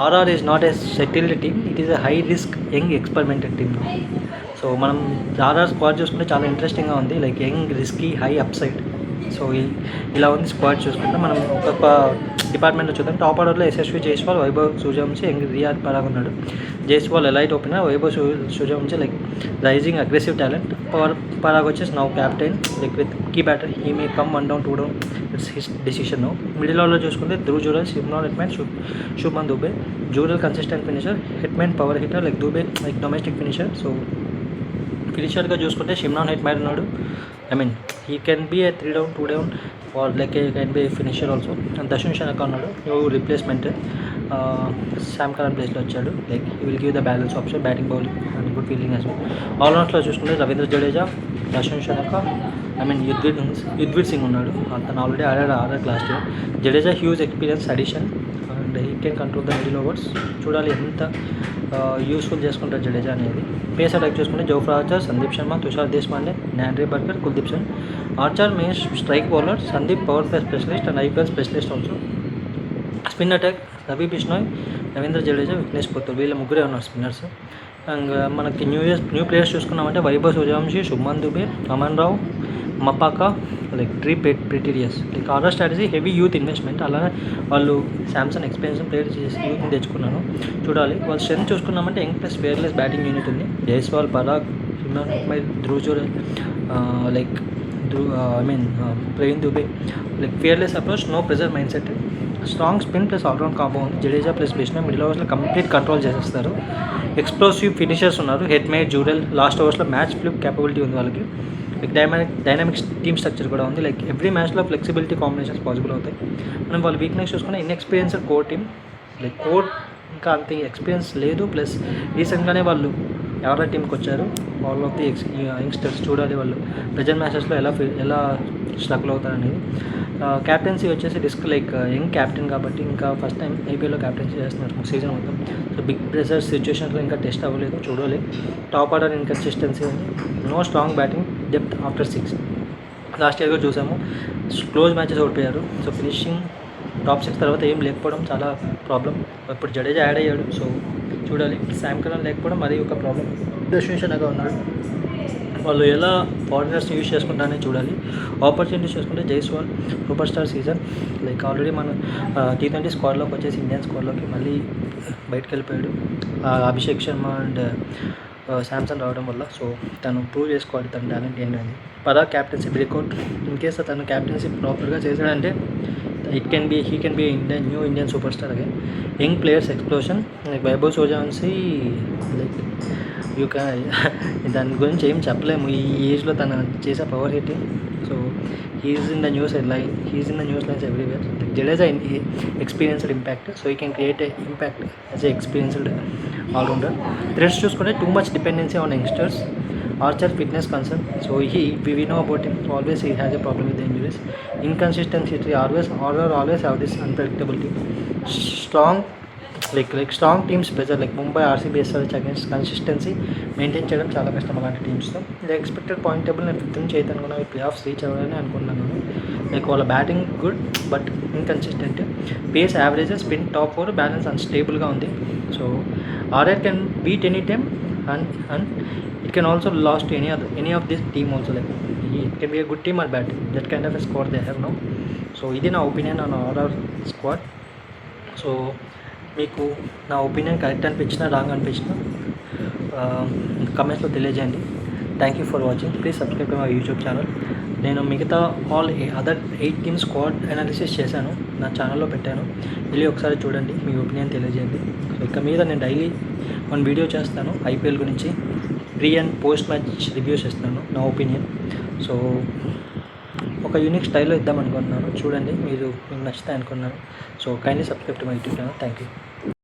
RR is not a settled team, it is a high risk young experimented team. So మనం RR squad చూసుకుంటే చాలా ఇంట్రెస్టింగ్గా ఉంది, like young risky high upside. So ఇలా ఉంది squad చూసుకుంటే. మనం ఒక్కొక్క డిపార్ట్మెంట్లో చూద్దాం. టాప్ ఆర్డర్లో యశస్వి జైస్వాల్, వైభవ్ సూర్యవంశీ, యంగ్ రియాద్ పరాగ్ ఉన్నాడు. Jaiswal elite opener, Vaibhav Suryavanshi like rising aggressive talent, Parag వచ్చేసి now captain like with key batter, he may come 1 down 2 down, it's his decision. Middle ఆర్డర్లో చూసుకుంటే Dhruv Jurel, Shivnath Hetmyer, Shubman Dube. Jurel consistent finisher, Hetmyer power hitter like Dube like domestic finisher. So ఫినిషర్గా చూసుకుంటే Shimron Hetmyer ఉన్నాడు. I mean he can be A 3 down 2 down or like a can be finisher also. And Darshan Shanaka ఉన్నాడు, new replacement, Sam Curran ప్లేస్లో వచ్చాడు. Like he will give the balance option, batting bowling and good fielding as well. ఆల్రౌండ్స్లో చూసుకుంటే Ravindra Jadeja, Darshan Shanaka, I mean Yudhvir Singh ఉన్నాడు. తను already ఆడాడు last year. Jadeja huge experience addition and he can control the middle overs. చూడాలి ఎంత useful చేసుకుంటారు జడేజా అనేది. పేస్ అటాక్ చూసుకుంటే Jofra Archer, Sandeep Sharma, Tushar Deshpande, Nandre Burger, Kuldeep Singh. Archer main strike bowler, Sandeep power play specialist and IPL specialist also. Spin attack Ravi Bishnoi, Ravindra Jadeja, Vignesh Puthur, వీళ్ళ ముగ్గురే ఉన్నారు spinners. And మనకి new players చూసుకున్నామంటే Vaibhav Suryavanshi, Shubman Dube, Aman Rao, Maphaka like Pretorius. Like RR strategy heavy youth investment. అలానే వాళ్ళు Samsung experience player చేసి యూత్ని తెచ్చుకున్నాను. చూడాలి వాళ్ళ స్ట్రెంత్ చూసుకున్నామంటే young plus fearless batting unit ఉంది. Jaiswal, Parag, Dhruv Jurel, like Praveen Dube, like fearless approach, no pressure mindset. Strong spin plus all round combo ఉంది. జడేజా ప్లస్ బిష్నా మిడిల్ ఓవర్స్లో కంప్లీట్ కంట్రోల్ చేసేస్తారు. ఎక్స్ప్లోసివ్ ఫినిషర్స్ ఉన్నారు, హెడ్మేట్, జూరెల్. లాస్ట్ ఓవర్స్లో మ్యాచ్ ఫ్లిప్ క్యాపబిలిటీ ఉంది వాళ్ళకి. లైక్ డైనామిక్ టీమ్ స్ట్రక్చర్ కూడా ఉంది. లైక్ ఎవ్రీ మ్యాచ్లో ఫ్లెక్సిబిలిటీ కాంబినేషన్స్ పాసిబుల్ అవుతాయి. మనం వాళ్ళ వీక్నెస్ చూసుకున్న inexperienced core team. Like core ఇంకా అంత ఎక్స్పీరియన్స్ లేదు. ప్లస్ రీసెంట్గానే వాళ్ళు ఎవరి టీంకి వచ్చారు, ఆల్ ఆఫ్ ది యంగ్స్టర్స్. చూడాలి వాళ్ళు ప్రెజెంట్ మ్యాచెస్లో ఎలా స్ట్రగుల్ అవుతారనేది. క్యాప్టెన్సీ వచ్చేసి రిస్క్, లైక్ యంగ్ క్యాప్టెన్ కాబట్టి ఇంకా ఫస్ట్ టైం ఐపీఎల్లో క్యాప్టెన్సీ చేస్తున్నారు సీజన్ మొత్తం. సో బిగ్ ప్రెషర్ సిచ్యువేషన్స్లో ఇంకా టెస్ట్ అవ్వలేదు, చూడాలి. టాప్ ఆర్డర్ ఇన్కన్సిస్టెన్సీ ఉంది, no strong batting depth after 6. Last year కూడా చూసాము, క్లోజ్ మ్యాచెస్ ఓడిపోయారు. సో ఫినిషింగ్ టాప్ 6 తర్వాత ఏం లేకపోవడం చాలా ప్రాబ్లం. ఇప్పుడు జడేజా యాడ్ అయ్యాడు, సో చూడాలి. శామ్ కరణ్ లేకపోవడం మరీ ఒక ప్రాబ్లం. డెస్టినేషన్గా ఉన్నాడు. వాళ్ళు ఎలా ఫారినర్స్ని యూజ్ చేసుకుంటారని చూడాలి. ఆపర్చునిటీస్ చూసుకుంటే Jaiswal super star season, like already మన T20 స్క్వాడ్లోకి వచ్చేసి ఇండియన్ స్క్వాడ్లోకి మళ్ళీ బయటకు వెళ్ళిపోయాడు అభిషేక్ శర్మ అండ్ శాంసంగ్ రావడం వల్ల. సో తను ప్రూవ్ చేసుకోవాలి తన టాలెంట్ ఏంటండి. Parag captaincy breakout, in case తను క్యాప్టెన్సీ ప్రాపర్గా చేశాడంటే he can be new Indian superstar again. Young players explosion, like Vaibhav Suryavanshi, like దాని గురించి ఏం చెప్పలేము. ఈ ఏజ్లో తను చేసే power hitting. So he's in the news lines everywhere. Like Jadeja experienced impact, so he can create a impact as a experienced allrounder. Threats చూసుకుంటే too much dependency on youngsters. Archer fitness concern, so we know about him. Always he has a problem with the injuries. Inconsistency, always have this unpredictability. Strong, like strong teams pressure, like Mumbai, RCB, SRH against consistency maintain చేయడం చాలా కష్టం అలాంటి టీమ్స్తో. ఇది expected point table నేను 5th నుంచి 8th అనుకున్నాను, play offs reach అవ్వాలని అనుకున్నాను. లైక్ వాళ్ళ batting good but inconsistent, pace average, spin top 4, balance అన్స్టేబుల్గా ఉంది. So RR can beat any time and it can also lose to any of this team also. Like it can be a good team or bad team, that kind of a squad they have now. So ఇది నా opinion on RR squad. So మీకు నా opinion correct అనిపించినా wrong అనిపించినా కమెంట్స్లో తెలియజేయండి. Thank you for watching. Please subscribe to my YouTube channel. నేను మిగతా అదర్ 8 టీమ్ స్క్వాడ్ అనాలిసిస్ చేశాను, నా ఛానల్లో పెట్టాను, వెళ్ళి ఒకసారి చూడండి, మీ ఒపీనియన్ తెలియజేయండి. సో ఇక మీద నేను డైలీ 1 వీడియో చేస్తాను ఐపీఎల్ గురించి, pre and post match reviews ఇస్తాను, నా ఒపీనియన్. సో ఒక యూనిక్ స్టైల్లో ఇద్దాం అనుకుంటున్నాను, చూడండి మీకు నచ్చుతాయి అనుకున్నాను. So kindly subscribe to my YouTube channel. Thank you.